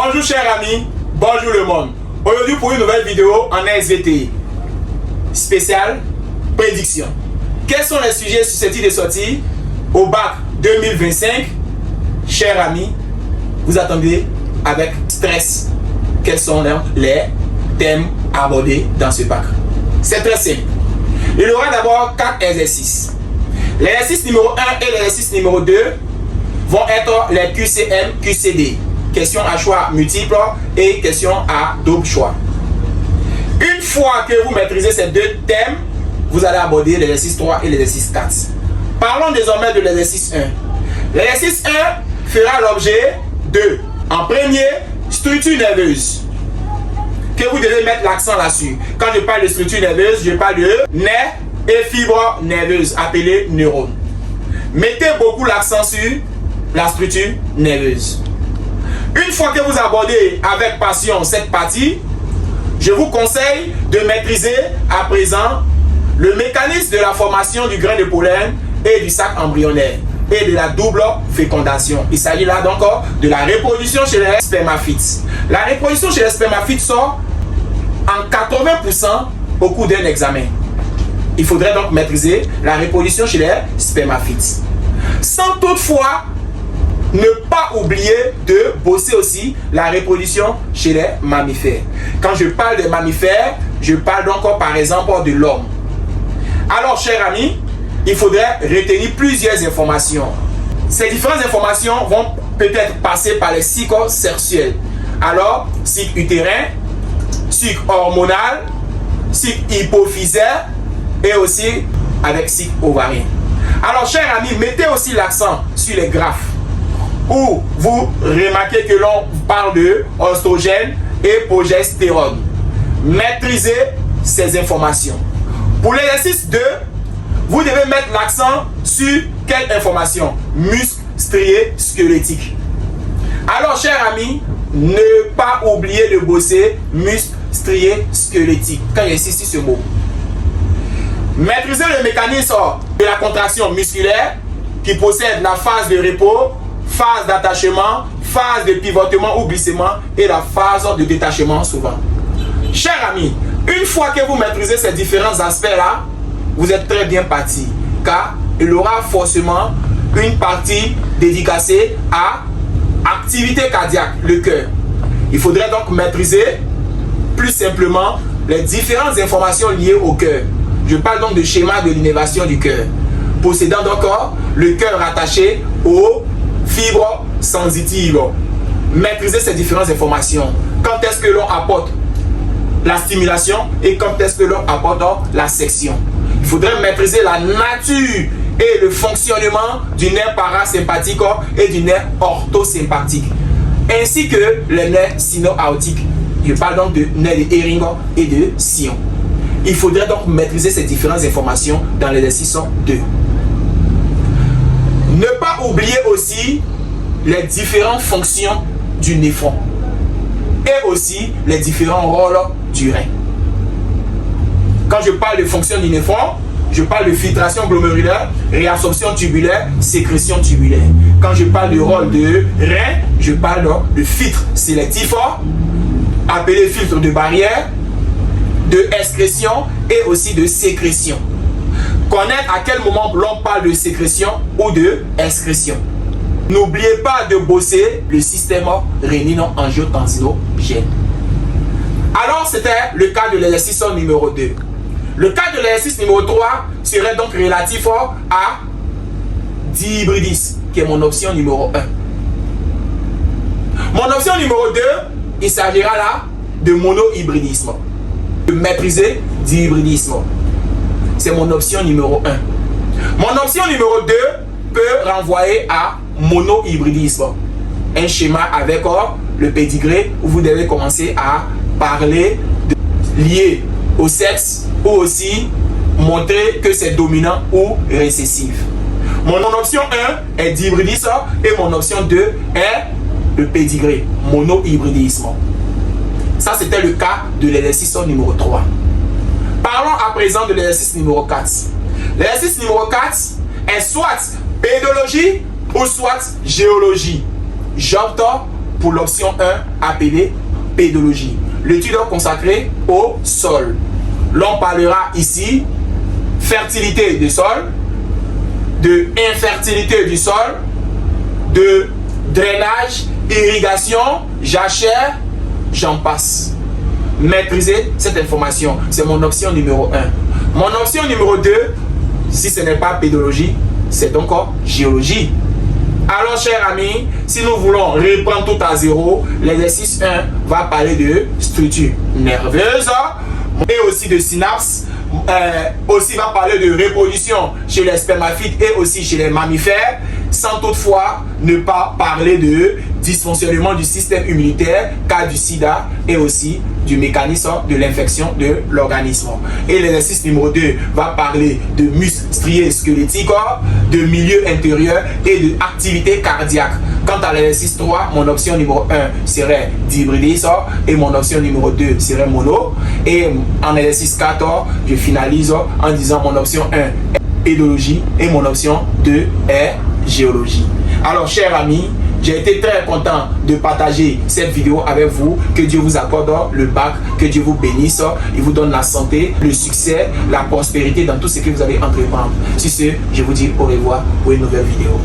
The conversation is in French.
Bonjour chers amis, bonjour le monde. Aujourd'hui pour une nouvelle vidéo en SVT spéciale prédiction. Quels sont les sujets susceptibles de sortir au bac 2025? Chers amis, vous attendez avec stress quels sont les thèmes abordés dans ce bac. C'est très simple. Il y aura d'abord 4 exercices. L'exercice numéro 1 et l'exercice numéro 2 vont être les QCM, QCD. Questions à choix multiples et questions à double choix. Une fois que vous maîtrisez ces deux thèmes, vous allez aborder l'exercice 3 et l'exercice 4. Parlons désormais de l'exercice 1. L'exercice 1 fera l'objet de, en premier, structure nerveuse. Que vous devez mettre l'accent là-dessus. Quand je parle de structure nerveuse, je parle de nerfs et fibres nerveuses, appelées neurones. Mettez beaucoup l'accent sur la structure nerveuse. Une fois que vous abordez avec passion cette partie, je vous conseille de maîtriser à présent le mécanisme de la formation du grain de pollen et du sac embryonnaire et de la double fécondation. Il s'agit là donc de la reproduction chez les spermaphytes. La reproduction chez les spermaphytes sort en 80% au cours d'un examen. Il faudrait donc maîtriser la reproduction chez les spermaphytes. Sans toutefois ne pas oublier de bosser aussi la reproduction chez les mammifères. Quand je parle de mammifères, je parle donc par exemple de l'homme. Alors, chers amis, il faudrait retenir plusieurs informations. Ces différentes informations vont peut-être passer par les cycles sexuels. Alors, cycle utérin, cycle hormonal, cycle hypophysaire et aussi avec cycle ovarien. Alors, chers amis, mettez aussi l'accent sur les graphes où vous remarquez que l'on parle de oestrogène et progestérone. Maîtrisez ces informations. Pour l'exercice 2, vous devez mettre l'accent sur quelle information? Muscles striés squelettiques. Alors, chers amis, ne pas oublier de bosser muscles striés squelettiques quand j'insiste sur ce mot. Maîtrisez le mécanisme de la contraction musculaire qui possède la phase de repos, phase d'attachement, phase de pivotement ou glissement et la phase de détachement souvent. Chers amis, une fois que vous maîtrisez ces différents aspects-là, vous êtes très bien parti car il y aura forcément une partie dédicacée à activité cardiaque, le cœur. Il faudrait donc maîtriser plus simplement les différentes informations liées au cœur. Je parle donc de schéma de l'innervation du cœur, possédant donc le cœur rattaché aux fibres sensitives. Maîtriser ces différentes informations. Quand est-ce que l'on apporte la stimulation et quand est-ce que l'on apporte la section. Il faudrait maîtriser la nature et le fonctionnement du nerf parasympathique et du nerf orthosympathique, ainsi que les nerfs sino-aortiques. Je parle donc de nerfs de Hering et de sillon. Il faudrait donc maîtriser ces différentes informations dans l'exercice 2. Ne pas oublier aussi les différentes fonctions du néphron et aussi les différents rôles du rein. Quand je parle de fonction du néphron, je parle de filtration glomérulaire, réabsorption tubulaire, sécrétion tubulaire. Quand je parle du rôle de rein, je parle de filtre sélectif, appelé filtre de barrière, de excrétion et aussi de sécrétion. Connaître à quel moment l'on parle de sécrétion ou de excrétion. N'oubliez pas de bosser le système rénino-angiotensinogène. Alors, c'était le cas de l'exercice numéro 2. Le cas de l'exercice numéro 3 serait donc relatif à dihybridisme, qui est mon option numéro 1. Mon option numéro 2, il s'agira là de monohybridisme. De maîtriser dihybridisme. C'est mon option numéro 1. Mon option numéro 2 peut renvoyer à monohybridisme. Un schéma avec le pédigré où vous devez commencer à parler lié au sexe ou aussi montrer que c'est dominant ou récessif. Mon option 1 est dihybridisme et mon option 2 est le pédigré, monohybridisme. Ça, c'était le cas de l'exercice numéro 3. Parlons à présent de l'exercice numéro 4. L'exercice numéro 4 est soit pédologie ou soit géologie. J'opte pour l'option 1 appelée pédologie. L'étude consacrée au sol. L'on parlera ici fertilité du sol, de infertilité du sol, de drainage, irrigation, jachère, j'en passe. Maîtriser cette information, c'est mon option numéro 1. Mon option numéro 2, si ce n'est pas pédologie, c'est donc géologie. Alors, chers amis, si nous voulons reprendre tout à zéro, l'exercice 1 va parler de structure nerveuse et aussi de synapses. Aussi va parler de reproduction chez les spermatozoïdes et aussi chez les mammifères, sans toutefois ne pas parler de dysfonctionnement du système immunitaire, cas du sida et aussi du mécanisme de l'infection de l'organisme. Et l'exercice numéro 2 va parler de muscles striés squelettiques, de milieu intérieur et de activité cardiaque. Quant à l'exercice 3, mon option numéro 1 serait d'hybridiser et mon option numéro 2 serait mono. Et en exercice 4, je finalise en disant mon option 1 est pédologie et mon option 2 est géologie. Alors, chers amis, j'ai été très content de partager cette vidéo avec vous. Que Dieu vous accorde le bac, que Dieu vous bénisse, il vous donne la santé, le succès, la prospérité dans tout ce que vous allez entreprendre. Sur ce, je vous dis au revoir pour une nouvelle vidéo.